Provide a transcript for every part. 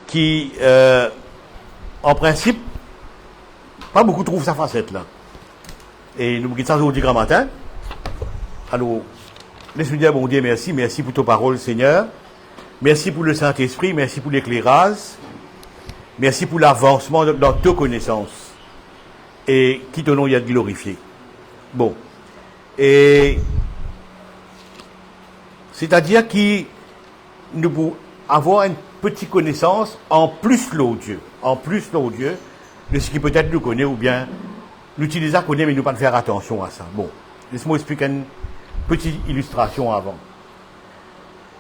qui, en principe, pas beaucoup trouvent sa facette là. Et nous quittons ça aujourd'hui grand matin. Alors, laisse-moi dire, bon Dieu, merci, merci pour ta parole, Seigneur. Merci pour le Saint-Esprit, merci pour l'éclairage. Merci pour l'avancement dans tes connaissances. Et qui ton nom y a de glorifié. Bon. Et c'est-à-dire que nous pouvons avoir une petite connaissance en plus l'autre Dieu. En plus l'autre Dieu de ce qui peut-être nous connaît ou bien l'utiliser connaît mais nous pas faire attention à ça. Bon. Laisse-moi expliquer une petite illustration avant.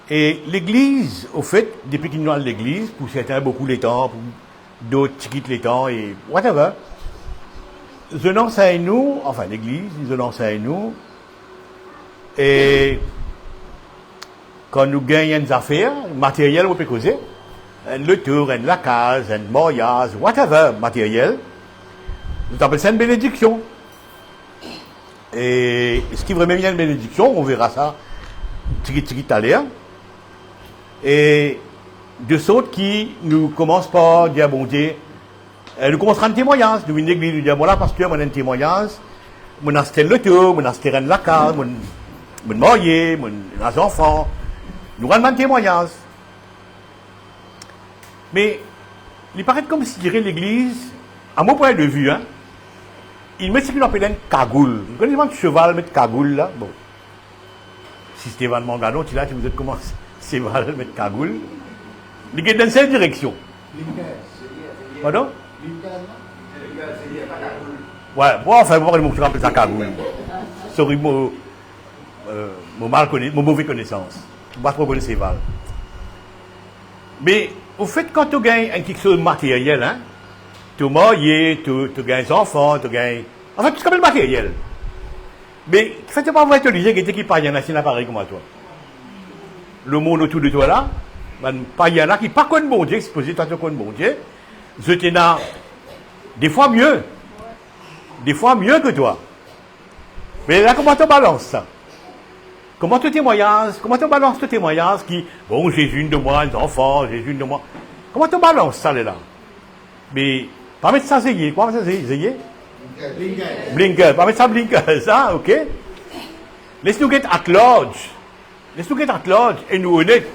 Et l'église, au fait, depuis qu'ils nous ont l'église, pour certains beaucoup les temps, pour d'autres qui quittent les temps et whatever, ils enseignent nous, enfin l'église, ils enseignent nous, et quand nous gagnons des affaires, matériel, on peut causer, le tour, la case, un mariage, whatever, matériel, nous appelons ça une bénédiction. Et ce qui est vraiment bien une bénédiction, on verra ça, tout à l'heure. Et de sorte qui nous commence par dire, bon Dieu, nous commençons un témoignage. Nous venons l'église, nous disons, voilà, pasteur, moi, un témoignage. Moi, j'ai le tour, moi, j'ai la case, moi, j'ai marié, moi, j'ai des enfants. Nous rendons un témoignage. Mais, il paraît comme si l'église, à mon point de vue, hein, il met ce qu'on appelle une cagoule. Vous connaissez un cheval mettre cagoule là? Bon. Si Stéphane Mangano, tu là, tu vous êtes comment cheval mettre cagoule. Il est dans cette direction. Pardon? Ouais, bon, enfin, moi, je vais appeler ça cagoule. Sorry, mon mauvais connaissance. Je ne pas trop connaître cheval. Mais, au fait, quand tu gagnes quelque chose de matériel, hein, tu es marié, tu gagnes des enfants, tu gagnes. En fait, tout ce qu'on appelle matériel. Mais, tu fais pas voir utiliser quelqu'un qui parle, il y en a un appareil comme toi. Le monde autour de toi là, il y en a qui pas connaissent bon Dieu, supposé toi tu connais bon Dieu. Je t'ai là, des fois mieux. Des fois mieux que toi. Mais là, comment tu balances ça? Comment tu balances tes témoignages qui, bon, Jésus de moi, les enfants, Jésus de moi. Comment tu balances ça là? Mais, pas mettre ça zéyé, quoi, ça zéyé? Blinker, pas mettre ça blinker, ça, ok? Laisse-nous get at large. Laisse-nous get at large et nous honnêtes.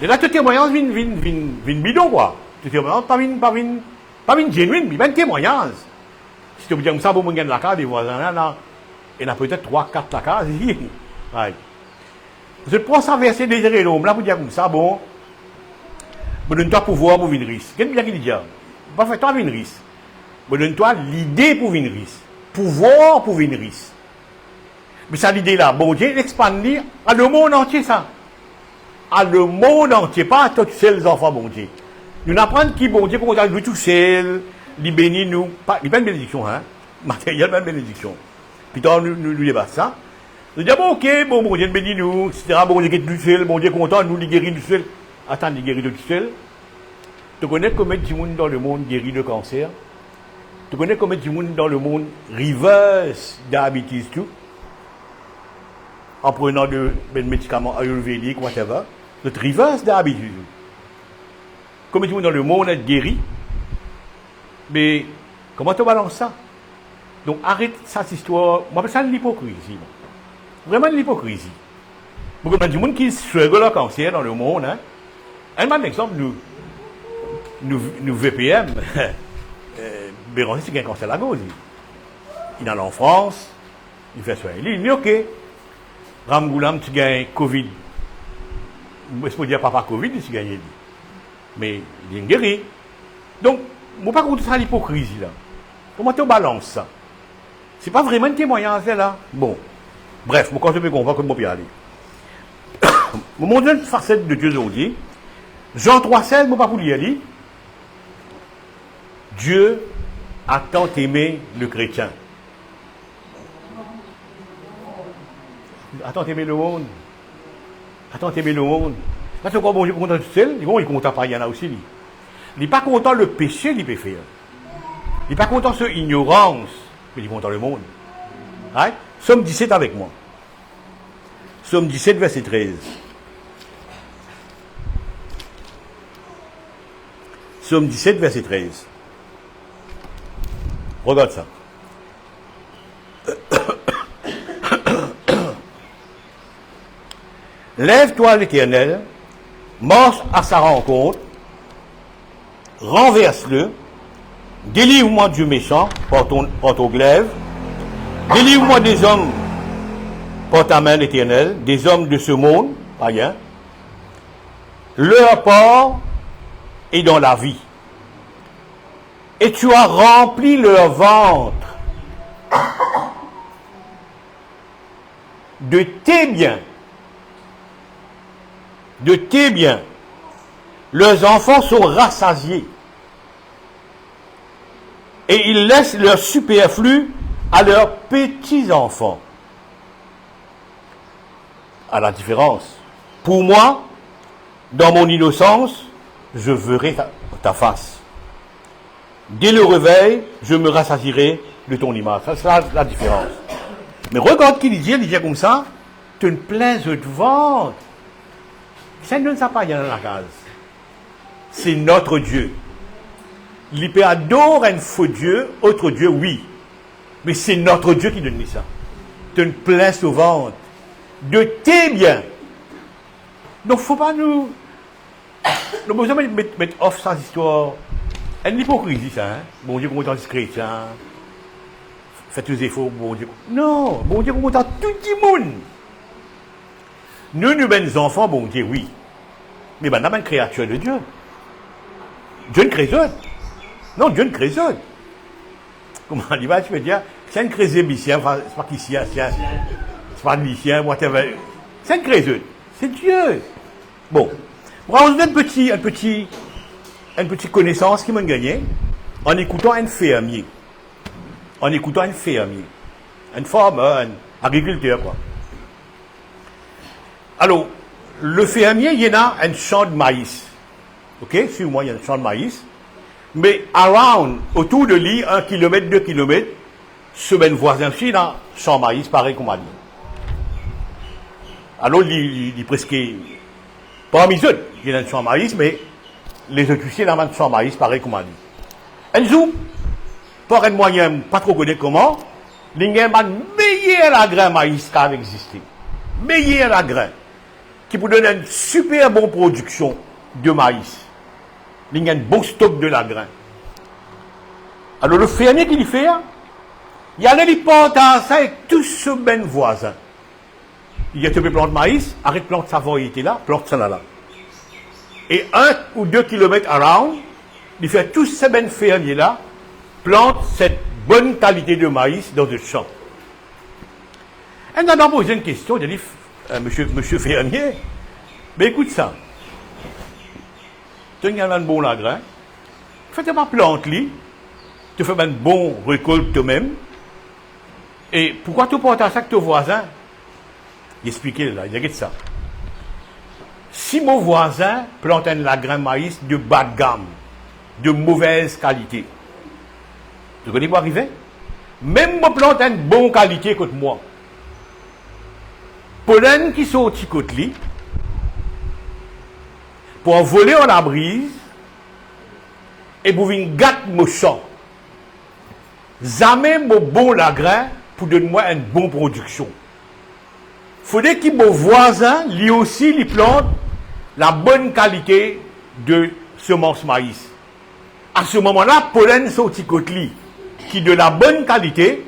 Et là, tes témoignages viennent bidon, quoi. Tes témoignages, pas viennent genuine, mais viennent témoignages. Si tu veux dire comme ça, vous me gagnez la carte, des voisins là, il y en a peut-être 3, 4 la carte, ici. Ouais. Je prends ça verset désiré l'homme, là, pour dire comme ça, bon, me donne-toi pouvoir pour venir risque. Qu'est-ce qu'il dit? Pas fait toi venir risque. Me donne-toi l'idée pour venir risque. Pouvoir pour venir risque. Mais ça, l'idée là, bon Dieu, l'expandir à le monde entier, ça. À le monde entier, pas à tous les enfants, bon Dieu. Nous apprenons qui, bon Dieu, pour qu'on nous tout seul, il bénit nous, pas une bénédiction, hein, matériel, une bénédiction. Puis tant nous débat ça. Nous disons, bon, ok, bon Dieu, bénit nous, etc., bon Dieu, qui est tout seul, bon Dieu, content, nous, il guérit tout seul. Attends, il guérit tout seul. Tu connais combien de monde dans le monde guérit de cancer? Tu connais combien de monde dans le monde reverse diabetes tout? En prenant des médicaments ayurvédiques, whatever. Notre reverse diabetes. Combien de monde dans le monde est guéri? Mais comment tu balances ça? Donc arrête ça, cette histoire. Moi, je ça de l'hypocrisie. Vraiment de l'hypocrisie. Beaucoup de monde qui struggle le cancer dans le monde. Hein? Un exemple, nous VPM. Béranger, c'est un cancer de la gauche. Il est allé en France, il fait soin. Il dit, ok, Ramgoulam, tu gagnes Covid. Je peux dire papa Covid, tu gagnes. Mais il est guéri. Donc, je ne pas contre ça l'hypocrisie là. Comment tu balances ça? C'est pas vraiment un témoignage là. Bon. Bref, quand je me comprends que je peux y aller. Je vous montre une facette de Dieu aujourd'hui. Jean 3,16, je ne pas vous y aller. Dieu a tant aimé le chrétien. A tant aimé le monde. A tant aimé le monde. Là, c'est quoi, bon Dieu, content tout seul. Il est content pas, il y en a aussi. Il n'est pas content le péché, il peut faire. Il n'est pas content ce ignorance, mais il est content le monde. Right? Somme 17 avec moi. Somme 17, verset 13. Psaume 17, verset 13. Regarde ça. Lève-toi, l'Éternel, marche à sa rencontre, renverse-le, délivre-moi du méchant par ton glaive, délivre-moi des hommes par ta main, l'Éternel, des hommes de ce monde, païen. Leur part est dans la vie. Et tu as rempli leur ventre de tes biens. De tes biens. Leurs enfants sont rassasiés. Et ils laissent leur superflu à leurs petits-enfants. À la différence. Pour moi, dans mon innocence, je verrai ta face. Dès le réveil, je me rassasierai de ton image. Ça, c'est la différence. Mais regarde qu'il disait comme ça, tu ne plains de ventre. Ça ne nous pas dans la case. C'est notre Dieu. Il peut adorer un faux Dieu, autre Dieu, oui. Mais c'est notre Dieu qui donne ça. Tu ne plains au ventre. De tes biens. Donc, il ne faut pas nous... Nous avons besoin de mettre off sans histoire. Une hypocrisie, ça. Hein? Bon Dieu, comment on est chrétien. Faites les efforts, bon Dieu. Non, bon Dieu, comment on est tout le monde. Nous, nous, les enfants, bon Dieu, oui. Mais ben, nous sommes une créature de Dieu. Dieu ne crée pas. Non, Dieu ne crée pas. Comment on dit, tu peux dire, c'est un chrétien, c'est pas chrétien, c'est pas lycéen, whatever. C'est un chrétien. C'est Dieu. Bon. Pour avoir une petite connaissance qui m'a gagné en écoutant un fermier. En écoutant un fermier. Un farmer, un agriculteur, quoi. Alors, le fermier, il y en a un champ de maïs. Ok? Sur moi, il y a un champ de maïs. Mais autour de lui, 1 kilomètre, 2 kilomètres, semaine voisin, il y a un champ de maïs, pareil qu'on m'a dit. Alors, il presque, pas mis eux, il y a un champ de maïs, mais les autres ici, il y a un champ de maïs, pareil qu'on m'a dit. Un jour, par un moyen, pas trop connu comment, il y a un meilleur grain maïs qui a existé. Meilleur grain. Qui vous donne une super bonne production de maïs. Il y a un bon stock de grain. Alors le fermier qui le fait, il allait lui porter ça avec tous ses ben voisins. Il y a une plante de maïs, arrête de planter sa variété là, plante ça là. Et 1 ou 2 kilomètres around, il fait tous ces ben fermiers là, plante cette bonne qualité de maïs dans le champ. Et on a posé une question, il a dit, monsieur fermier, mais écoute ça. Tu as un bon grain, fais ma plante li, tu fais un bon récolte toi-même, et pourquoi tu portes ça avec ton voisin? Il expliquait là, il a dit ça. Si mon voisin plante un grain maïs de bas de gamme, de mauvaise qualité, tu connais quoi arriver? Même moi plante une bonne qualité contre moi. Pollen qui sont au petit côté, pour voler en la brise, et pour venir gâter mon champ. Jamais mon bon grain pour donner moi une bonne production. Il faudrait que mon voisin, lui aussi, lui plante la bonne qualité de semence maïs. À ce moment-là, pollen sont au petit côté, qui de la bonne qualité,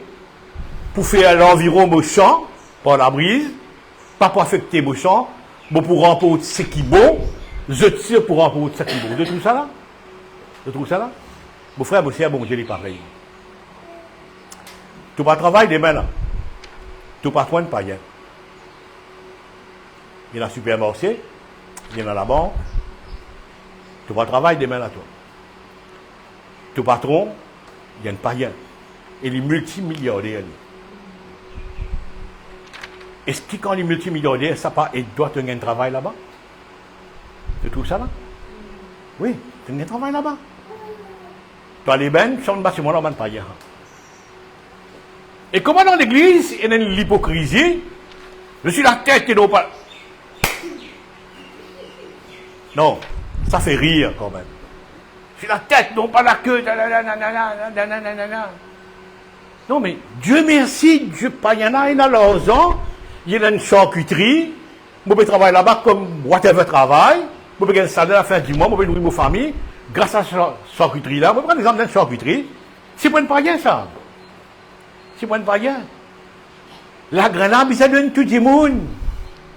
pour faire l'environ mon champ, par la brise, pas pour affecter mon champ, mais pour remporter ce qui est bon, je tire pour remporter ce qui est bon. De tout ça là? De tout ça là? Mon frère, mon frère, bon Dieu, il est pareil. Tu pas travailler demain là. Tu pas toi de païen. Il y a un supermarché, il y a la banque. Tu pas travailler demain là toi. Tu patron, il y a un païen. Et les multimilliardaires. Est-ce que quand les multimilliardaires, ça pas, et doit tenir un travail là-bas? C'est tout ça là? Oui, tu as un travail là-bas. Tu as les bennes, sur le bâtiment là, on pas rien. Et comment dans l'église, il y a une hypocrisie? Je suis la tête et non pas. Non, ça fait rire quand même. C'est la tête, non pas la queue. Non, mais Dieu merci, Dieu pas y en a un à l'argent, il y a une charcuterie, je peux travailler là-bas comme whatever travail, je peux gagner un salaire à la fin du mois, je peux nourrir ma famille, grâce à cette charcuterie-là. Je peux prendre l'exemple d'une charcuterie. C'est pas une païen, ça. C'est pas une païen. La grenade, ça donne tout le monde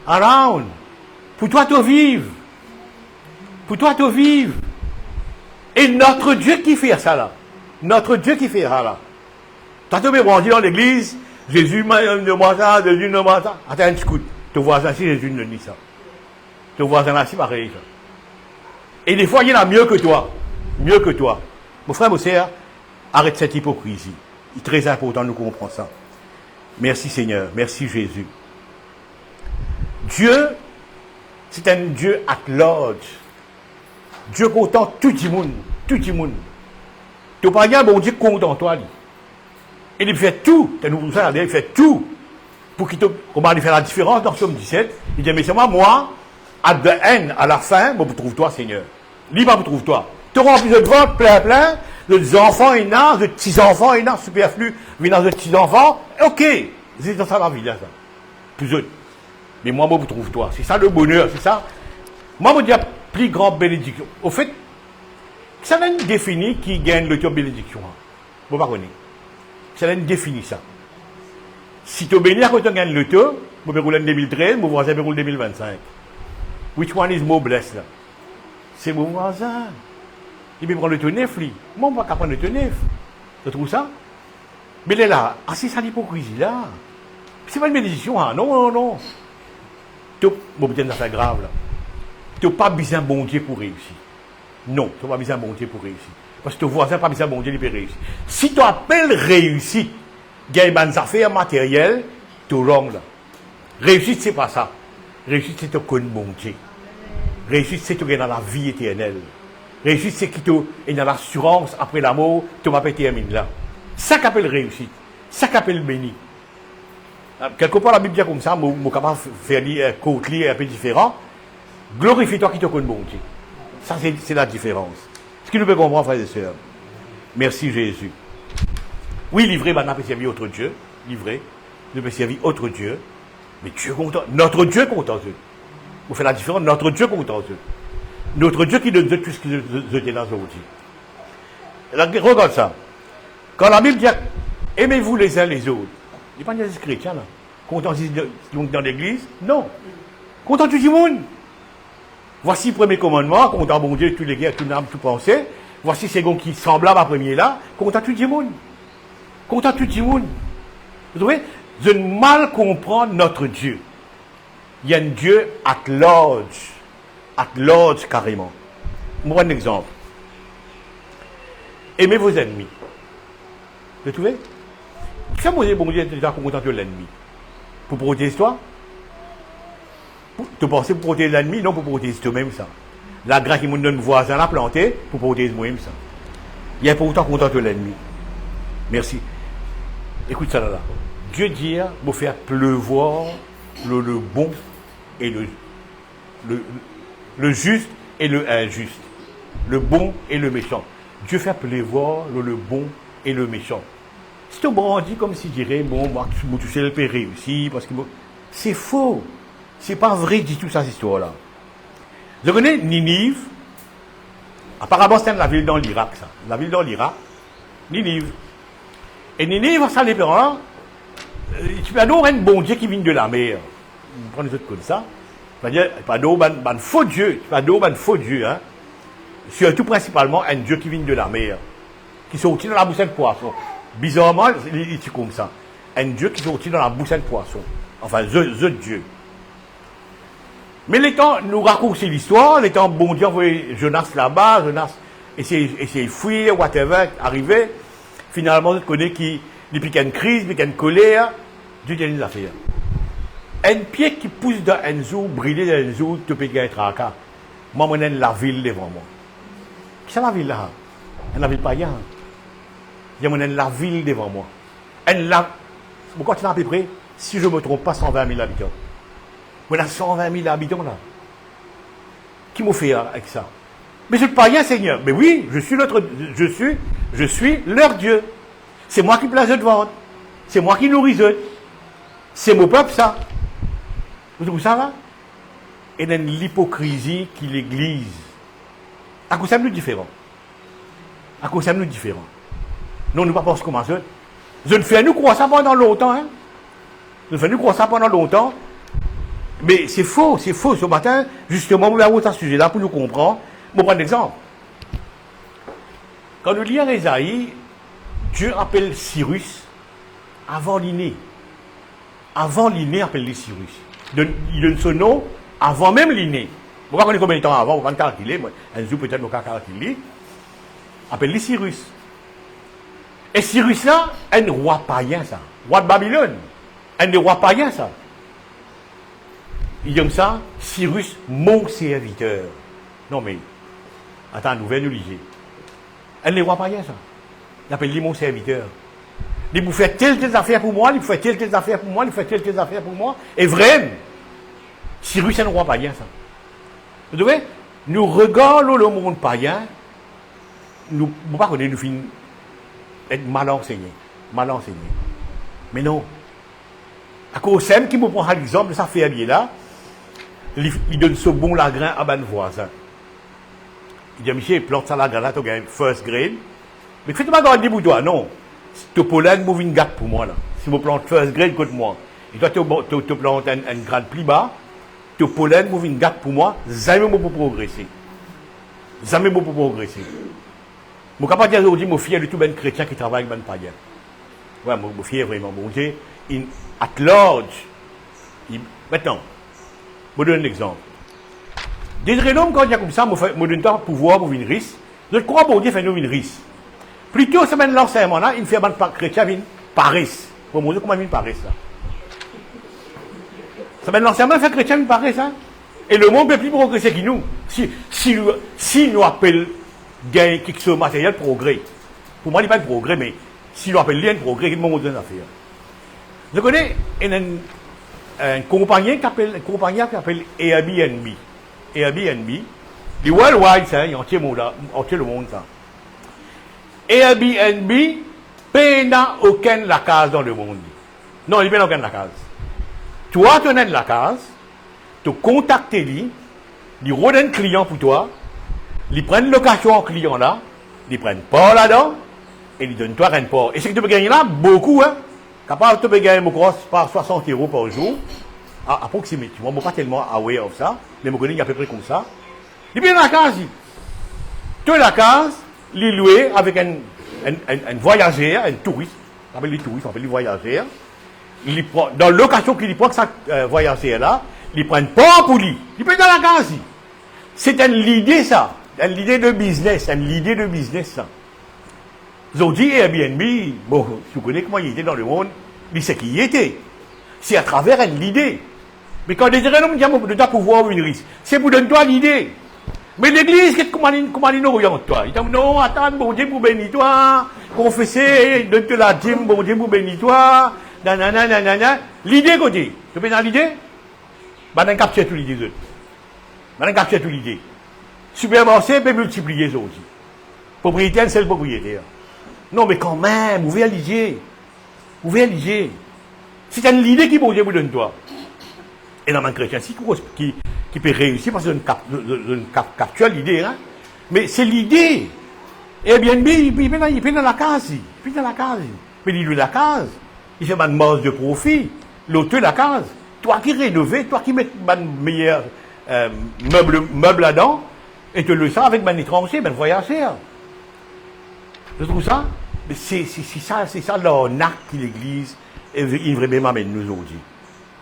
around. Pour toi, tu vives. Pour toi, tu vives. Et notre Dieu qui fait ça là. Notre Dieu qui fait ça là. Tu as tombé bandit dans l'église, Jésus ne mange ça, Jésus ne mange ça. Attends un scout. Ton voisin si Jésus ne dit ça. Ton voisin là, c'est pareil. Ça. Et des fois, il y en a mieux que toi. Mieux que toi. Mon frère, mon sœur, arrête cette hypocrisie. Il est très important de nous comprendre ça. Merci Seigneur. Merci Jésus. Dieu, c'est un Dieu at large. Dieu content tout le monde. Tout le monde. Tu n'as pas rien, bon Dieu content toi. Et il fait tout. Il fait tout. Pour qu'il te, comment il fait la différence dans Somme 17. Il dit, mais c'est moi, à the end, à la fin, bon, vous trouve toi, Seigneur. Libre, vous trouve toi. Tu remplis de ventre plein, les enfants énormes, les petits-enfants énormes, superflus, venant de petits-enfants, ok. C'est dans ça la vie, là, ça. Plus autres. Mais moi, vous trouve toi. C'est ça le bonheur, c'est ça. Moi, je dis, plus grande bénédiction. Au fait, ça n'a une défini qui gagne le taux bénédiction. Vous ne pas connaître. Ça n'a une défini ça. Si tu es béni quand tu gagnes le taux, vous pouvez rouler en 2013, vous voisin peut rouler en 2025. Which one is more blessed là? C'est mon voisin. Il peut prendre le taux neuf, lui. Moi, on ne va pas prendre le taux neuf. Tu trouves ça? Mais il est là. Ah, c'est ça l'hypocrisie là. C'est pas une bénédiction, hein? Non. Tu as une affaire grave là. Tu n'as pas besoin de bon Dieu pour réussir. Non, tu n'as pas besoin de bon Dieu pour réussir. Parce que ton voisin n'a pas besoin de bon Dieu pour réussir. Si tu appelles réussite, gagner des affaires matérielles, tu es wrong là. Réussite, c'est pas ça. Réussite, c'est te connaître bon Dieu. Réussite, c'est te gagner dans la vie éternelle. Réussite, c'est qu'il y a l'assurance après la mort, tu vas pas terminer là. Ça qu'appelle réussite. Ça qu'appelle béni. Quelque part, la Bible dit comme ça, je suis capable de faire un côté un peu différent. Glorifie-toi qui te connaît bon Dieu. Ça, c'est la différence. Ce que nous pouvons comprendre, frères et sœurs. Merci Jésus. Oui, livré, maintenant, on peut servir autre Dieu. Livré. Nous pouvons servir autre Dieu. Mais Dieu content. Notre Dieu content Dieu. Vous faites la différence. Notre Dieu content Dieu. Notre Dieu qui donne tout ce que je dis dans aujourd'hui. Regarde ça. Quand la Bible dit aimez-vous les uns les autres, il n'y a pas des chrétiens là. Content dans l'église? Non. Content tout le monde. Voici le premier commandement, content bon Dieu, tous les guerres, tout âme, tout pensée. Voici ces gars qui semblent à premier là, content tout le monde. Content tout le monde. Vous trouvez? Je ne mal comprendre notre Dieu. Il y a un Dieu at large carrément. Moi, un exemple. Aimez vos ennemis. Vous trouvez? Qui fait bon Dieu déjà content de l'ennemi? Pour protéger toi? Tu penses pour protéger l'ennemi? Non, pour protéger toi-même ça. La grâce qui me donne voisin la planter pour protéger moi-même ça. Il y a pourtant content de l'ennemi. Merci. Écoute ça là. Dieu dit, vous faire pleuvoir le bon et le juste et le injuste. Le bon et le méchant. Dieu fait pleuvoir le bon et le méchant. Si tu brandis comme si tu dirais, bon, moi, tu sais le père réussi, parce que c'est faux. C'est pas vrai du tout, cette histoire-là. Je connais Ninive. Apparemment, c'est la ville dans l'Irak, ça. La ville dans l'Irak. Ninive. Et Ninive, ça, les parents, tu peux avoir un bon Dieu qui vient de la mer. On prend les autres comme ça. C'est-à-dire, pas d'un faux Dieu. Pas d'un faux Dieu, hein. Surtout, principalement, un Dieu qui vient de la mer. Qui sortit dans la bouche de poisson. Bizarrement, il est comme ça. Un Dieu qui sortit dans la bouche de poisson. Enfin, the Dieu. Mais les temps, nous raccourcit l'histoire, les temps, bon Dieu, envoyé Jonas là-bas, Jonas essayait de fuir, whatever, arrivé. Finalement, vous connaissez qu'il pique une crise, pique une colère. Dieu dit une affaire. Un pied qui pousse dans un jour, brûlé dans un jour, tu peux gagner un tracas. Moi, je suis la ville devant moi. Qui c'est la ville là? La ville païenne. Il y a la ville devant moi. Pourquoi tu as à peu près, si je ne me trompe pas, 120 000 habitants. On a 120 000 habitants là. Qui m'a fait avec ça? Mais je ne suis pas païen, Seigneur. Mais oui, je suis leur Dieu. C'est moi qui place de vente. C'est moi qui nourris eux. C'est mon peuple, ça. Vous trouvez ça, là? Et dans l'hypocrisie qui l'Église. À cause de nous différents. À cause de nous différents. Non, nous ne pas penser comment ça. Je ne fais nous croire ça pendant longtemps. Hein? Je ne fais nous croire ça pendant longtemps. Mais c'est faux, c'est faux. Ce matin, justement, vous avez ce sujet-là pour nous comprendre. Je vais prendre un exemple. Quand nous lisons Ésaïe, Dieu appelle Cyrus avant l'inné. Avant l'inné, appelle les Cyrus. Il donne son nom avant même l'inné. Vous ne connaissez combien de temps avant, vous ne pouvez pas calculer. Un jour, peut-être, vous pouvez calculer. Appelle les Cyrus. Et Cyrus là, un roi païen, ça. Roi de Babylone. Un des rois païens, ça. Il dit comme ça, Cyrus, mon serviteur. Non, mais, attends, nous venons nous lier. Un des rois païens, ça. Il appelle lui mon serviteur. Il vous fait telle affaires pour moi, il fait telle affaires pour moi, il fait telle affaires pour moi. Et vraiment, Cyrus est un roi païen, ça. Vous savez, nous regardons le monde païen, nous ne pas connaître, nous finissons être mal enseignés. Mal enseignés. Mais non. À cause de qui me prend l'exemple de sa fermier là, il donne ce bon lagrin à mon voisin. Il dit, monsieur, plante ça lagrin là, tu as first grade. Mais fais-toi pas garder pour toi, non. Tu pollen, tu une gâte pour moi là. Si je plante first grade, écoute moi. Et toi, tu plantes un grade plus bas, tu pollen, tu une gâte pour moi, jamais je peux progresser. Jamais je peux progresser. Je suis capable de dire aujourd'hui, je suis fier de tout ben chrétien qui travaille avec ben païen. Ouais, je suis fier vraiment. Bon Dieu, at large. Maintenant, je vous donne un exemple. Des hommes, quand il y a comme ça, je donne pas pouvoir pour une risque. Je crois que Dieu fait une risque. Plutôt, ça mène l'enseignement là, il fait un chrétien, il Paris. Pour montrer comment il Paris ça. Ça mène l'enseignement, il fait chrétien, il Paris ça. Et le monde peut plus progresser que nous. Si nous appelons gain quelque chose matériel, progrès. Pour moi, il n'y a pas de progrès, mais si nous appelons lien progrès, il y a un moment donné à faire. Je connais une compagnie qui s'appelle Airbnb. Airbnb, le worldwide, ça, il y a entier le monde, ça. Airbnb, il n'y a aucune la case dans le monde. Non, il n'y a aucune la case. Toi, tu as la case, tu contactes lui, il redonne un client pour toi, il prend une location au client là, il prend pas là-dedans, et il donne toi un port. Et ce que tu peux gagner là, beaucoup, hein. Capable, tu peux gagner mon cross par 60 € par jour, approximativement. Je ne suis pas tellement aware of ça, mais je connais à peu près comme ça. Il prend la case, tu as la case, il est loué avec un voyageur, un touriste, on appelle les touristes, on appelle les voyageurs. Il prend, dans la location qu'il prend, ça voyageur là, il prend pas pour lui. Il peut dans la case. C'est une idée, ça. Une idée de business. Une idée de business, ça. Ils ont dit Airbnb, bon, tu connais comment il était dans le monde, mais c'est qui y était. C'est à travers une idée. Mais quand des gens disent de pouvoir une risque, c'est pour donner toi l'idée. Mais l'église, comment il nous oriente toi? Il dit non, attends, bon Dieu pour bénir toi, confesser, donne-toi la dîme, bon Dieu pour bénir toi, nanana. L'idée, côté, tu peux dans l'idée? Ben, on capture toute l'idée. On capture toute l'idée. Supermarché peut multiplier ça aussi. Propriétaire, c'est le propriétaire. Non, mais quand même, ouvrez l'idée. Ouvrez l'idée. C'est une idée qui bon Dieu vous donne toi. Et dans un chrétien, qui peut réussir parce qu'on capture l'idée, hein. Mais c'est l'idée. Airbnb, il peut dans la case. Il peut dans la case. Mais il loue la case. Il fait une masse de profit. L'autre la case. Toi qui rénoves, toi qui mets un meilleur meuble là-dedans, et tu le sens avec un étranger, un voyageur. Je trouve ça. C'est ça l'arnaque que l'Église est vraiment avec nous aujourd'hui.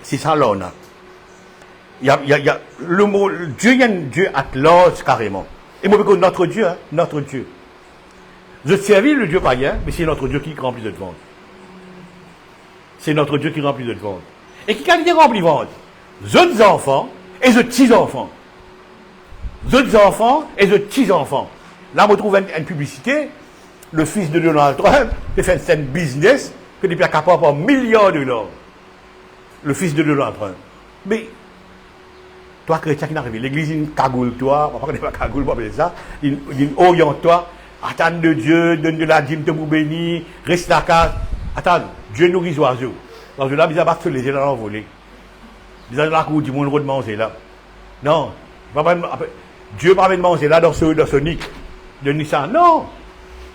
C'est ça l'arnaque. Il y a le mot, Dieu, il y a un Dieu at large carrément. Et moi, notre Dieu, hein, notre Dieu. Je servis le Dieu païen, mais c'est notre Dieu qui remplit de vente. C'est notre Dieu qui remplit de vente. Et qui quand il remplit de vente? D'autres enfants et de petits enfants. D'autres enfants et de petits enfants. Là, on trouve une publicité. Le fils de Donald Trump, il fait un business que il est capable par milliards de dollars. Le fils de Donald Trump. Mais, Toi, chrétien qui n'arrive, l'église, il cagoule toi, on va pas cagoule, on va appeler ça, il oriente toi, attends de Dieu, donne de la dîme, te pour bénir, reste la case. Attends, Dieu nourrit les oiseaux. L'oiseau là, il a battu les yeux dans l'envolée. Il a la cour du monde, de manger là. Non, Dieu va pas manger là dans ce nick de Nissan. Non!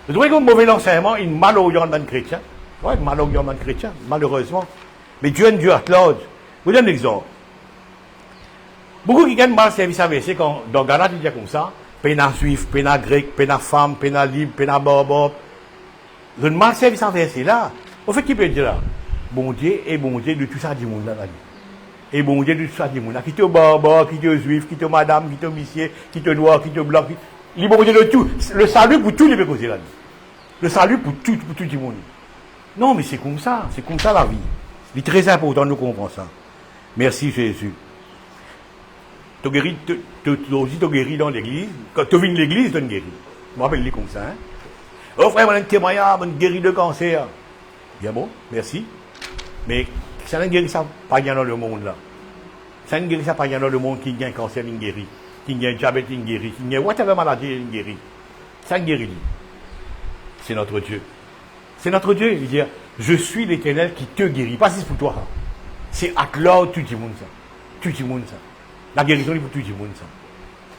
Vous trouvez qu'un mauvais enseignement, il mal orienté chrétien. Oui, mal orienté chrétien, malheureusement. Mais Dieu est un Dieu à l'ordre. Je vous donne un exemple. Beaucoup qui gagnent mal service à verser quand dans Ghana, tu dis comme ça, pena juif, pena grec, pena femme, pena libre, pena bobo. Le mal service à verser là. Au fait, qui peut dire là? Bon Dieu et bon Dieu de tout ça du monde là. Et bon Dieu de tout ça du monde là. Qui te bobo, qui te juif, qui te madame, qui te monsieur, qui te noir, qui te blanc. Il bon Dieu de tout. Le salut pour tous les pécosés là. Le salut pour tout le monde. Non, mais c'est comme ça la vie. Il est très important de comprendre ça. Merci Jésus. Tu guéris, tu guéris dans l'église. Quand tu viens de l'église, tu guéris. Je me rappelle comme ça. Hein? Oh frère, on a un témoignage, on guérit de cancer. Bien bon, merci. Mais ça ne guérit ça pas bien dans le monde là. Ça ne guérit ça pas bien dans le monde qui a un cancer, il guérit. Qui a un diabète, il guérit. Qui a whatever maladie, il guérit. Ça ne guérit. C'est notre Dieu. C'est notre Dieu. Il dit, je suis l'Éternel qui te guérit. Pas si c'est pour toi. C'est à l'ordre tout le monde ça. Tout le monde ça. La guérison est pour tout le monde ça.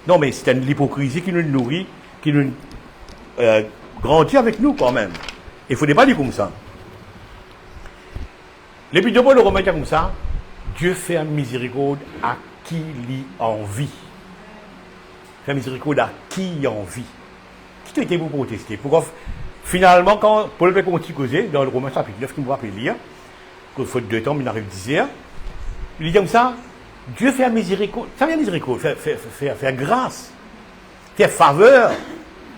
Non, mais c'est l'hypocrisie qui nous nourrit, qui nous grandit avec nous quand même. Il ne faudrait pas dire comme ça. L'Épître de Paul le Romain dit comme ça. Dieu fait miséricorde à qui lui envie. Fait miséricorde à qui il envie. Qui t'a été pour protester? Pourquoi finalement, quand Paul peut continuer dans le Romain chapitre 9, qui me rappelle lire, qu'il faut 2 temps, il arrive 10 heures, il dit comme ça. Dieu fait miséricorde, ça vient miséricorde, faire grâce, faire faveur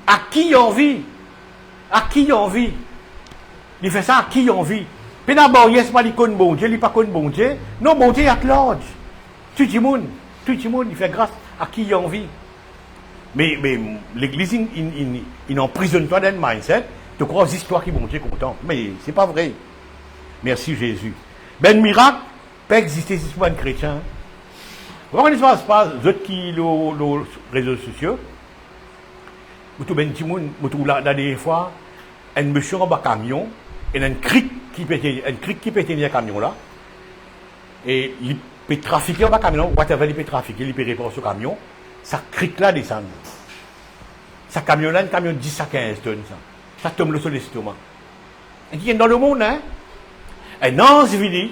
à qui il a envie. À qui il a envie. Il fait ça à qui il a envie. Puis d'abord, il n'est pas bon Dieu, il n'est pas bon Dieu. Non, bon Dieu, il a l'ordre. Tout le monde, il fait grâce à qui il a envie. Mais l'église, il emprisonne toi dans le mindset, tu crois aux histoires qui bon Dieu content. Mais ce n'est pas vrai. Merci Jésus. Ben, miracle peut exister si c'est pas un chrétien. Vous comprenez ce qui se passe, vous qui sont sur les réseaux sociaux, vous trouvez un petit monde, vous trouvez la dernière fois, un monsieur en bas camion, et un cric qui peut tenir le camion là, et il peut trafiquer en bas camion, whatever il peut trafiquer, il peut répondre sur le camion, ça cric là descend. Ça camion là, un camion de 10 à 15 tonnes, ça tombe sur l'estomac. Et qui est dans le monde, hein? Un ange vini,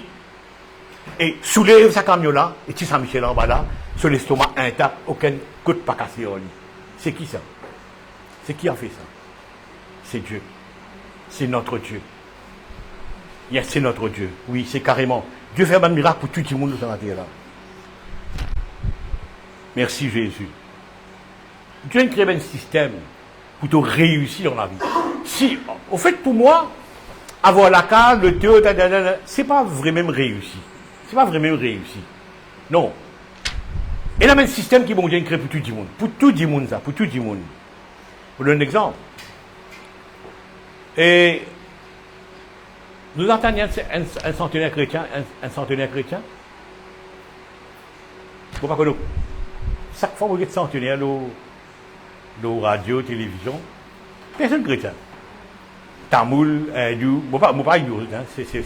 et soulève sa camion là, et tire Saint-Michel en bas là, sur l'estomac intact, aucun coup de pas cassé. C'est qui ça? C'est qui a fait ça? C'est Dieu. C'est notre Dieu. Yes, c'est notre Dieu. Oui, c'est carrément. Dieu fait un miracle pour tout le monde dans la terre là. Merci Jésus. Dieu a créé un système pour te réussir dans la vie. Si, au fait, pour moi, avoir la carte, le théo, c'est pas vraiment réussi. C'est pas vraiment réussi. Non. Et là, un système qui est créé pour tout le monde. Pour tout le monde, ça. Pour tout le monde. Je vous donne un exemple. Et nous entendons un centenaire chrétien, un centenaire chrétien. Vous ne pas connaître. Chaque fois que vous êtes centenaire, nos radio, télévision, personne chrétien. Tamoul, hindou, je ne pas hindou, c'est pas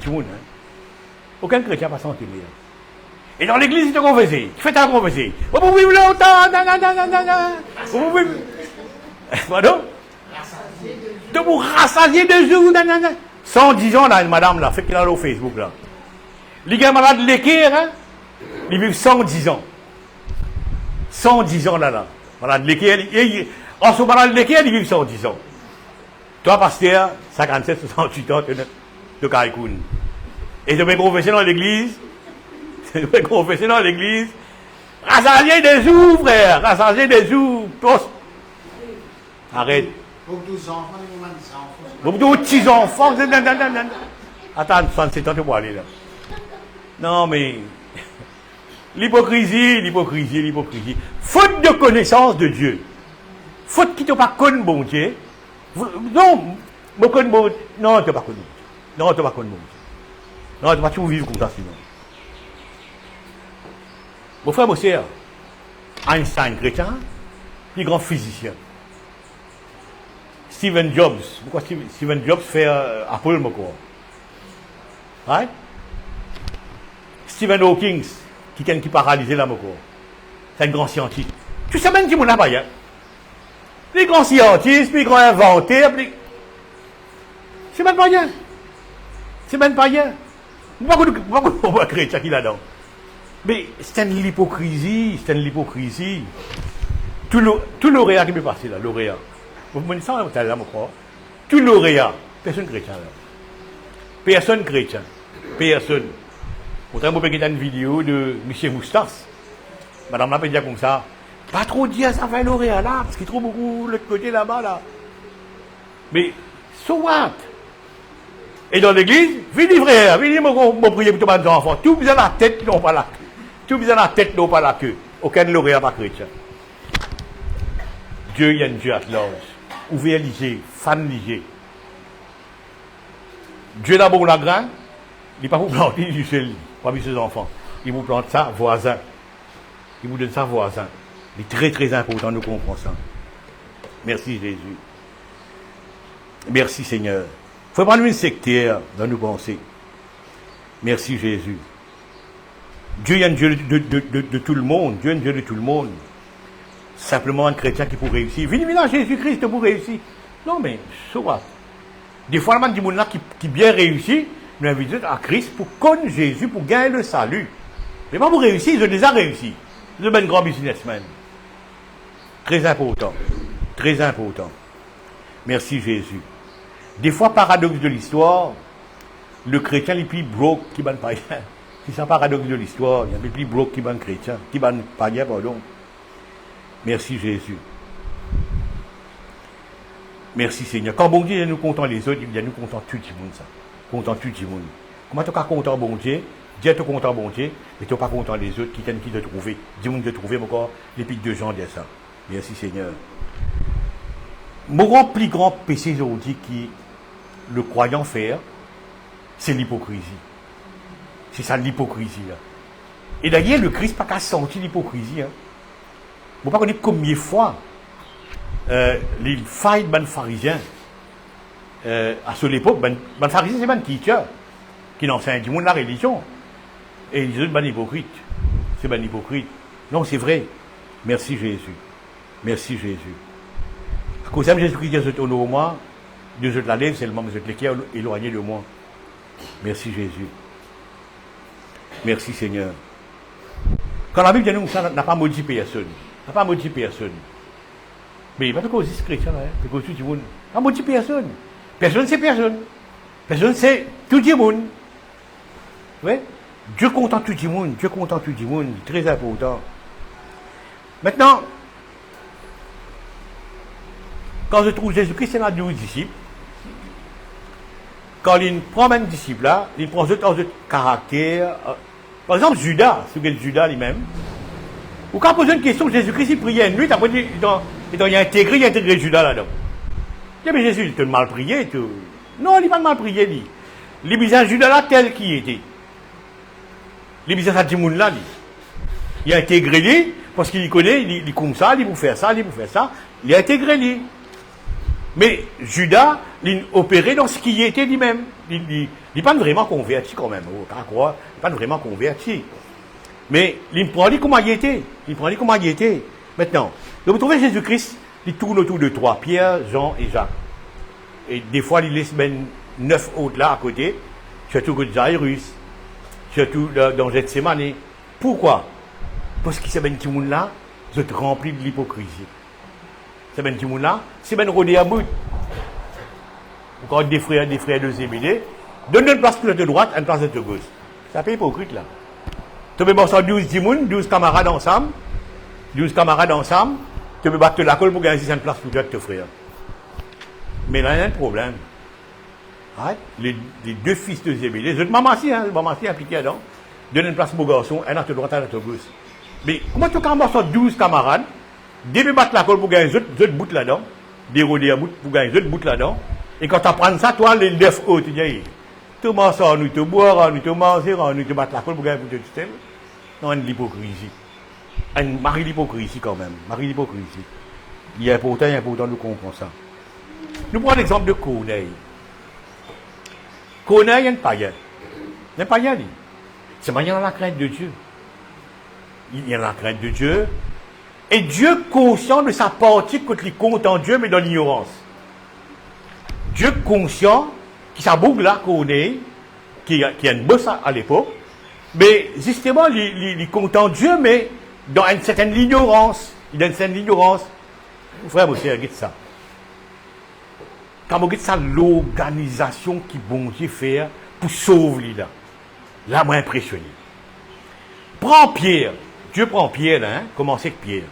tout le monde. Aucun chrétien pas centenaire. Et dans l'église, il te confessé. Tu fais ta confesser. Vous pouvez vivre longtemps, vous pouvez. Pardon? De vous rassasier de jours, 110 ans, là, une madame, là, fait qu'il a au Facebook, là. Les gars malades de l'équerre, hein, ils vivent 110 ans. 110 ans, là. Malade de l'équerre, en ce malade de l'équerre, ils vivent 110 ans. Toi, pasteur, 57, 68 ans, de Kaikoun. Et je vais confesser dans l'église, rassasier des jours, frère, rassasier des jours, tous. Arrête. Beaucoup de petits enfants. Attends, 67 ans, tu vas aller là. Non, mais. L'hypocrisie. Faute de connaissance de Dieu. Faute qui ne pas connu bon Dieu. Non, je connais bon Dieu. Non, tu n'as pas connu. Non, tu n'as pas connu bon Dieu. Non, tu vas toujours vivre comme ça sinon. Mon frère, mon sœur, Einstein, chrétien, plus grand physicien. Stephen Jobs, pourquoi Stephen Jobs fait Apple, mon corps? Right? Stephen Hawking, qui paralysé là, mon corps. C'est un grand scientifique. Tu sais même qui m'en a pas, hein? Les grands scientifiques, les grands inventeurs, c'est même pas rien. C'est même pas rien. Pourquoi on va créer ça qu'il a dedans? Mais c'est une hypocrisie, c'est une hypocrisie. Tout lauréat qui m'est passé là, lauréat. Vous me dites ça, vous allez là, mon frère. Tout lauréat, personne chrétien là. Personne chrétien. Personne. Pourtant, vous avez une vidéo de M. Moustas. Madame l'a dit comme ça. Pas trop dire ça fait lauréat là, parce qu'il trouve beaucoup l'autre côté là-bas là. Mais, so what? Et dans l'église, venez frère, venez me prier pour tous mes enfants. Tout bien la tête, non pas la queue. Tout bien la tête, non pas la queue. Aucun lauréat pas chrétien. Dieu, il y a un Dieu à l'ange. Ouvert lisez, fan lisez. Dieu d'abord la grain, il n'est pas pour planter du seul, parmi ses enfants. Il vous plante ça voisin. Il vous donne ça voisin. Il est très très important de comprendre ça. Merci Jésus. Merci Seigneur. Il ne faut pas nous une sectaire dans nos pensées. Merci Jésus. Dieu est un Dieu de tout le monde. Dieu est un Dieu de tout le monde. Simplement un chrétien qui peut réussir. Venez à Jésus-Christ pour réussir. Non mais, so what? Des fois, le monde là qui bien réussi, nous invitons à Christ pour connaître Jésus, pour gagner le salut. Mais pas pour réussir, ils ont déjà réussi. Ils sont un grand businessman. Très important. Très important. Merci Jésus. Des fois, paradoxe de l'histoire, le chrétien est plus broke qui ban païen. C'est ça paradoxe de l'histoire. Il y a plus broke qui ban chrétien, qui ban païen, pardon. Merci Jésus. Merci Seigneur. Quand bon Dieu nous content les autres, il nous content tout le monde ça. Content tout le monde. Comment tu es content bon Dieu? Dieu est content bon Dieu, mais tu n'es pas content les autres qui t'aiment qui te trouver. Dis-moi de trouver encore les pics de gens dire ça. Merci Seigneur. Mon plus grand péché aujourd'hui qui le croyant faire, c'est l'hypocrisie. C'est ça l'hypocrisie là. Et d'ailleurs le Christ n'a pas qu'à sentir l'hypocrisie. Hein. Vous ne pas connaître combien de fois les failles de pharisiens à cette époque, les pharisiens c'est des teachers qui n'enseignent du monde la religion. Et ils sont des hypocrites. C'est des hypocrites. Non, c'est vrai. Merci Jésus. Merci Jésus. À cause de Jésus-Christ, Dieu est honoré moi, Dieu est la lèvre, seulement vous êtes les cœurs éloignés de moi. Merci Jésus. Merci Seigneur. Quand la Bible dit nous ça n'a pas maudit personne. N'a pas maudit personne. Mais il n'y a pas de cause chrétien là, de cause tout le monde. N'a pas maudit personne. Personne c'est personne. Personne c'est tout le monde. Oui? Dieu content tout le monde. Dieu content tout le monde. Très important. Maintenant, quand je trouve Jésus-Christ, c'est dans 12 disciples. Quand il prend un disciple là, il prend d'autres caractères. Par exemple, Judas, c'est Judas lui-même. Ou quand on pose une question, Jésus-Christ, il priait une nuit, après il a intégré Judas là-dedans. Il dit, mais Jésus, il te mal prié. Tout. Non, il n'a pas mal prié, lui. Il a mis Judas là tel qu'il était. Il a mis ça Timoun là, lui. Il a intégré lui, parce qu'il connaît, il est comme ça, il peut faire ça, il peut faire ça. Il a intégré lui. Mais Judas, il opérait dans ce qu'il était lui-même. Il n'est pas vraiment converti quand même. Il n'est pas vraiment converti. Mais il prend lui comment il était. Il prend lui comment il était. Maintenant, vous trouvez Jésus-Christ, il tourne autour de trois, Pierre, Jean et Jacques. Et des fois, il laisse même 9 autres là à côté, surtout que Jairus, surtout dans Gethsemane. Pourquoi? Parce que ces ben qui monde là, vous êtes remplis de l'hypocrisie. Ces ben qui monde là, c'est ben rodé à bout. Encore des frères de Zébédée, donne une place de droite, une place de gauche. C'est un peu hypocrite là. Tu peux battre 12 camarades ensemble, tu peux battre la colle pour gagner une place pour toi, tes frères. Mais là, il y a un problème. Ouais. Les deux fils de Zébédée, les maman aussi impliqués dedans, donne une place pour garçon, un à droite, un à gauche. Mais comment tu peux battre 12 camarades, deux peux battre la colle pour gagner deux bouts là-dedans, déroder un bout pour gagner deux bouts là-dedans, et quand tu apprends ça, toi, les 9 autres, tu dis, tu manges ça, nous te boire, nous te manger, nous te battre la colle pour gagner pour te tutelle. Non, une hypocrisie. un mari d'hypocrisie quand même. Mari d'hypocrisie. Il est important de comprendre ça. Nous prenons l'exemple de Corneille. Corneille est un païen. Il est un païen, lui. C'est il y a la crainte de Dieu. Il y a la crainte de Dieu. Et Dieu conscient de sa partie quand il compte en Dieu, mais dans l'ignorance. Dieu conscient qui s'abougle là, Corneille, qui a une bosse à l'époque, mais justement, il compte en Dieu, mais dans une certaine ignorance. Il a une certaine ignorance. Frère, vous savez, ça. Quand vous regardez ça, l'organisation qui bon Dieu fait pour sauver là. Là, moi, impressionné. Prends Pierre. Dieu prend Pierre, là, hein. Commencez avec Pierre.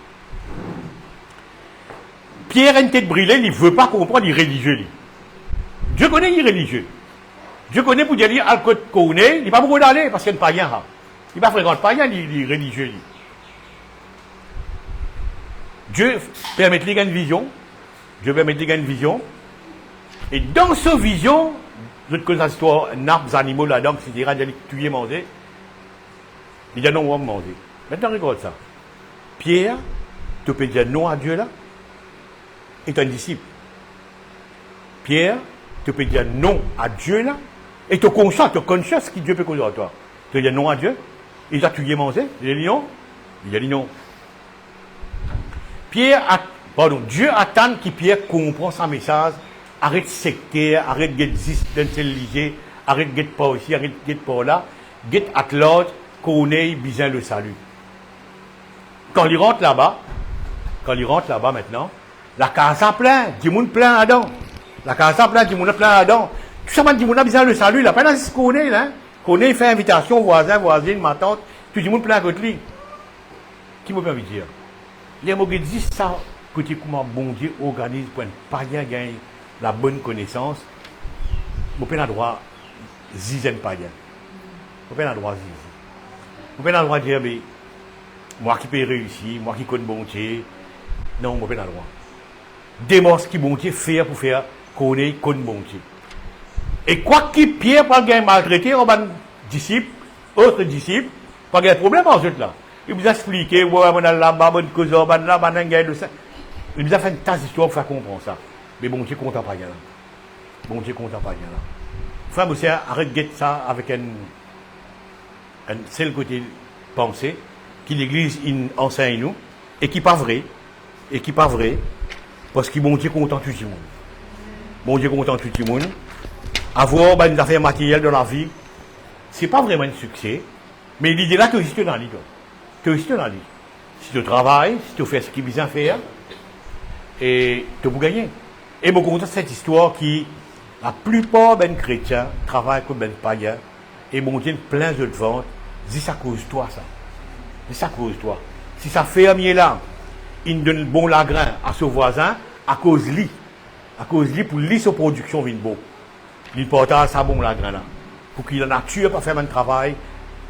Pierre a une tête brûlée, il ne veut pas comprendre, il est religieux. Lui. Dieu connaît, il est religieux. Dieu connaît pour dire, à le côté connaît, il n'est pas beaucoup d'aller parce qu'il n'est pas païen. Il n'est pas fréquent païen, il est religieux. Lui. Dieu permet de une vision. Dieu permet de une vision. Et dans cette vision, je connais l'histoire, nappes, animaux, là-dedans, etc., il a tué, manger. Il a non, on va manger. Maintenant, regarde ça. Pierre, tu peux dire non à Dieu là, est un disciple. Pierre, tu peux dire non à Dieu là, et tu es conscient que Dieu peut causer à toi. Tu peux dire non à Dieu, il a tué, manger, il a dit non, il a dit non. Dieu attend que Pierre comprenne son message, arrête de sectaire, arrête de d'intelligent, arrête de pas ici, arrête de pas là, get at l'autre, connaît bien le salut. Quand il rentre là-bas maintenant, la case en plein, du monde plein là-dedans. La case en plein, du monde plein là-dedans. Tout ça, du monde a besoin le salut, là. Pendant ce qu'on est, là, qu'on fait invitation, voisine, ma tante, tout le monde plein à côté de lui. Qui m'a envie de dire? Les mots qui disent ça, côté comment bon Dieu organise pour ne pas gagner la bonne connaissance, vous n'avez pas le droit zizen pas bien. Vous n'avez pas le droit zizen. Vous n'avez pas le droit de dire, mais moi qui peux réussir, moi qui connais bon Dieu. Non, vous n'avez pas le droit. Démontre ce qui bon Dieu fait pour faire connaître bon Dieu. Et quoi qu'il Pierre pas gagner maltraité, on va disciples, autres disciples, pas gagner problème en fait là. Il vous a expliqué, ouais, on a là-bas, on cause, on a là, on a gagné de ça. Il nous a fait une tasse d'histoire pour faire comprendre ça. Mais bon Dieu content pas bien là. Bon Dieu content pas bien là. Frère, monsieur, arrête de ça avec un seul côté pensée, que l'Église enseigne nous, et qui pas vrai, parce que bon Dieu content tout le monde. Bon Dieu content tout le monde. Avoir des affaires matérielles dans la vie, c'est pas vraiment un succès, mais l'idée là, tu restes dans la vie. Tu restes dans la vie. Si tu travailles, si tu fais ce qu'il vient faire, et tu peux gagner. Et beaucoup de cette histoire qui, la plupart des chrétiens travaillent comme des païens, et mon Dieu plein de ventes, c'est ça cause toi ça. C'est ça cause toi. Si ça fermier là, il donne bon lagrin à son voisin, à cause lui. À cause lui, pour lui, sa production vient beau. Il porte ça bon lagrin là. Pour qu'il en a tué pour faire un travail,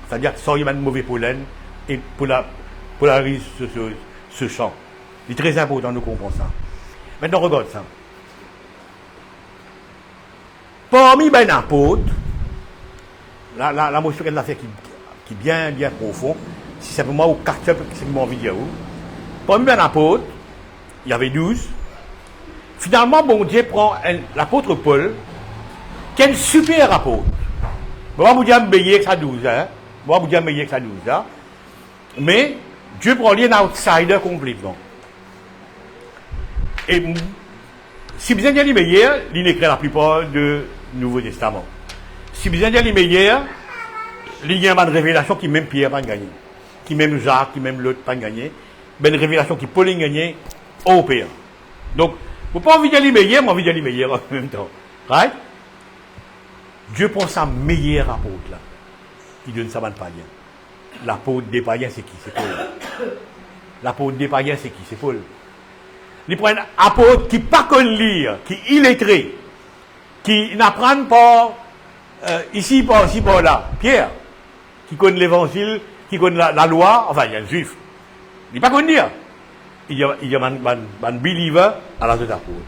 c'est-à-dire qu'il sort un mauvais pollen, et polarise ce champ. Il est très important de comprendre ça. Maintenant, regarde ça. Parmi les apôtres, la motion qu'elle a fait qui est bien profond, si c'est pour moi au quartier, c'est mon vidéo. Parmi les apôtres, il y avait 12. Finalement, bon Dieu prend l'apôtre Paul, qui est un super apôtre. Moi, je vous dis meilleur que ça 12 ans. Moi, je vous dis meilleur que ça 12 ans. Mais Dieu prend lui un outsider complètement. Et si vous avez les meilleurs, il écrit la plupart du Nouveau Testament. Si vous avez les meilleurs, il y a une révélation qui même Pierre n'a pas gagné. Qui même Jacques, qui même l'autre pas gagné. Une révélation qui Paul a gagné au Père. Donc, vous n'avez pas envie d'aller meilleur, mais envie d'aller meilleur en même temps. Right? Dieu prend sa meilleure apôtre là. Il donne ça à un païen. L'apôtre des païens, c'est qui? C'est Paul. L'apôtre des païens, c'est qui? C'est Paul. Il prend un apôtre qui pas connaît lire, qui est illettré, qui n'apprend pas ici, pas là. Pierre, qui connaît l'évangile, qui connaît la loi, enfin, il y a un juif. Il n'est pas connu lire. Il y a un believer à la autre apôtre.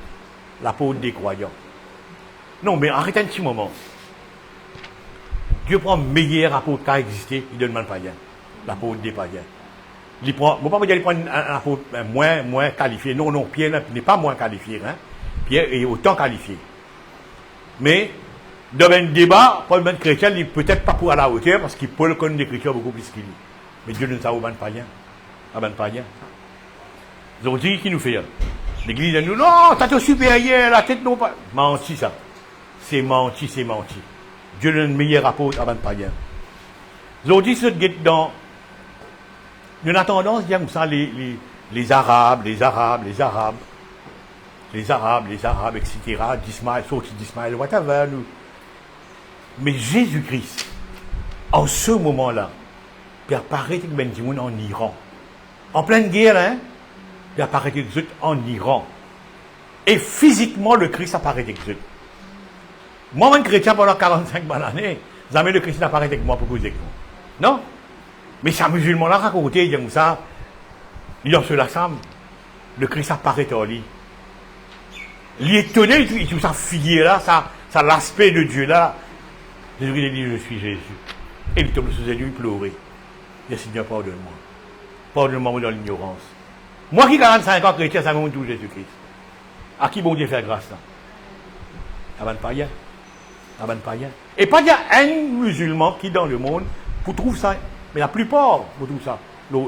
L'apôtre des croyants. Non, mais arrêtez un petit moment. Dieu prend le meilleur apôtre qui a existé, il donne mal païen. L'apôtre des païens. Il prend, bon, pas dire qu'il prend un apôtre moins qualifié. Non, non, Pierre n'est pas moins qualifié. Hein. Pierre est autant qualifié. Mais, dans un débat, Paul Ben chrétien, il n'est peut-être pas pour à la hauteur, parce qu'il peut connaître des chrétiens beaucoup plus qu'il est. Mais Dieu ne savait pas rien. Pas rien. Ils ont dit, qui nous fait? L'église dit, non, t'as ton supérieur, la tête non pas. Menti, ça. C'est menti, c'est menti. Dieu donne le meilleur apôtre avant de païen. Ils ont dit, c'est dans. Nous avons tendance à dire comme ça, les Arabes, etc., d'Ismaël, sorti d'Ismaël, whatever. Mais Jésus-Christ, en ce moment-là, il apparaît en Iran. En pleine guerre, hein, il apparaît en Iran. Et physiquement, le Christ apparaît avec moi, un chrétien, pendant 45 années, jamais le Christ n'apparaît avec moi pour causer avec moi. Non? Mais ces musulmans-là, raconté, ils disent ça, ils ont sur la sam, le Christ apparaît en lui. Il est étonné, il trouve ça figé là, ça l'aspect de Dieu là. Jésus il dit, je suis Jésus. Et il tombe sous ses yeux, il pleurait. Il dit, Seigneur, pardonne-moi. Pardonne-moi dans l'ignorance. Moi qui 45 ans chrétien, ça me tout Jésus-Christ. À qui bon Dieu fait grâce là? Avant de païen. Avant de païen. Et pas il y a un musulman qui dans le monde, vous trouve ça, mais la plupart, vous trouvez ça, le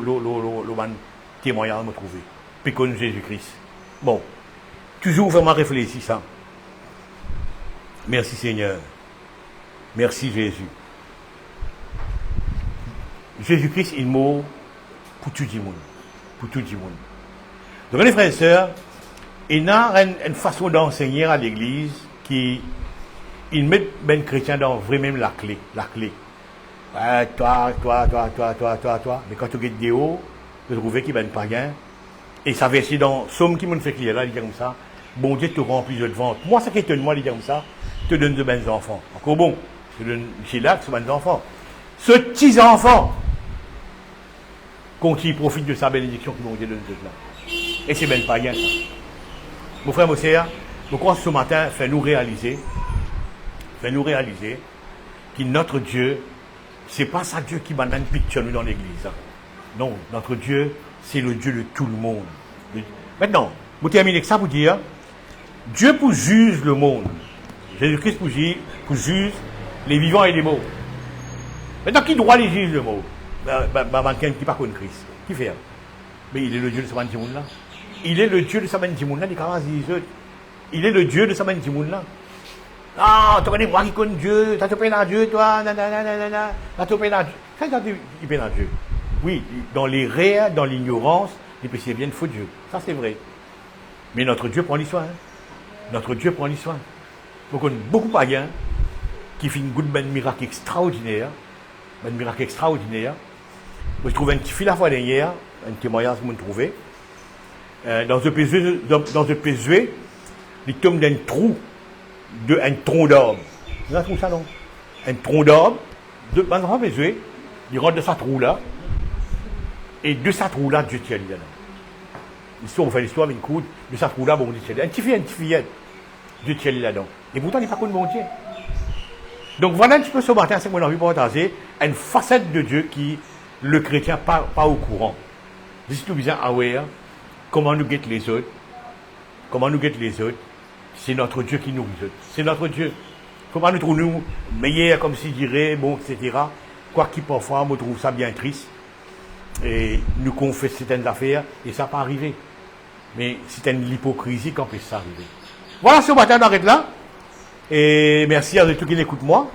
témoignage me trouver. Puis connaît Jésus-Christ. Bon. Toujours vraiment réfléchir ça. Merci Seigneur. Merci Jésus. Jésus-Christ, il mort pour tout le monde. Pour tout le monde. Donc, les frères et sœurs, il y a une façon d'enseigner à l'église qui, il met ben chrétien dans vraiment la clé. Toi. Mais quand tu regardes des hauts, tu trouves qu'il y a un païen. Et ça verset dans Somme qui me fait clier là, il dit comme ça. Bon Dieu te remplit de vente. Moi, ça qui étonne moi, il dit comme ça, te donne de bons enfants. Encore bon, te donne chez là, ce bons enfants. Ce petits enfants, quand il profite de sa bénédiction que mon Dieu donne là. Et c'est bien païen, ça. Mon frère, mon sœur, je crois que ce matin, fait-nous réaliser que notre Dieu, c'est pas ça Dieu qui m'a donné une picture nous dans l'église. Hein. Non, notre Dieu, c'est le Dieu de tout le monde. Maintenant, vous terminez avec ça pour dire, Dieu pour juge le monde. Jésus-Christ pour juge les vivants et les morts. Maintenant, qui doit les juger le mot? Quelqu'un qui pas connaît Christ. Qui fait? Mais il est le Dieu de ce monde là. Il est le Dieu de ce monde là. Il est le Dieu de ce monde là. Ah, tu connais moi qui connais Dieu, tu as payé dans Dieu, toi, nanana, tu as payé dans Dieu. Quand tu payé dans Dieu? Oui, dans les rêves, dans l'ignorance, les péchés viennent faux Dieu. Ça, c'est vrai. Mais notre Dieu prend les soins. Notre Dieu prend les soins. Donc, on a beaucoup de païens qui font un miracle extraordinaire. Un miracle extraordinaire. Je trouve un petit fil à fois dernière, un témoignage que je trouvé. Dans ce PSV, il tombe d'un trou, un tronc d'arbre. Vous avez trouvé ça, non? Un tronc d'arbre, dans un PSV, il rentre de sa trou là. Et de sa trou-là, Dieu tient là-dedans. L'histoire, on fait l'histoire avec une coude, de sa trou-là, bon Dieu tient là. Un petit fillette, Dieu tient là-dedans. Et pourtant, il n'est pas connu mon Dieu. Donc voilà un petit peu ce matin, c'est que mon envie pour partager une facette de Dieu qui, le chrétien, pas au courant. Je suis tout bien aware, comment nous guette les autres. C'est notre Dieu qui nous guette. C'est notre Dieu. Il ne faut pas nous trouver nous meilleurs, comme s'il dirait, bon, etc. Quoi qu'il parfois, on trouve ça bien triste. Et nous confesse certaines affaires, et ça pas arrivé. Mais c'est une hypocrisie quand peut ça arriver. Voilà ce matin, on arrête là. Et merci à tous qui écoutent moi.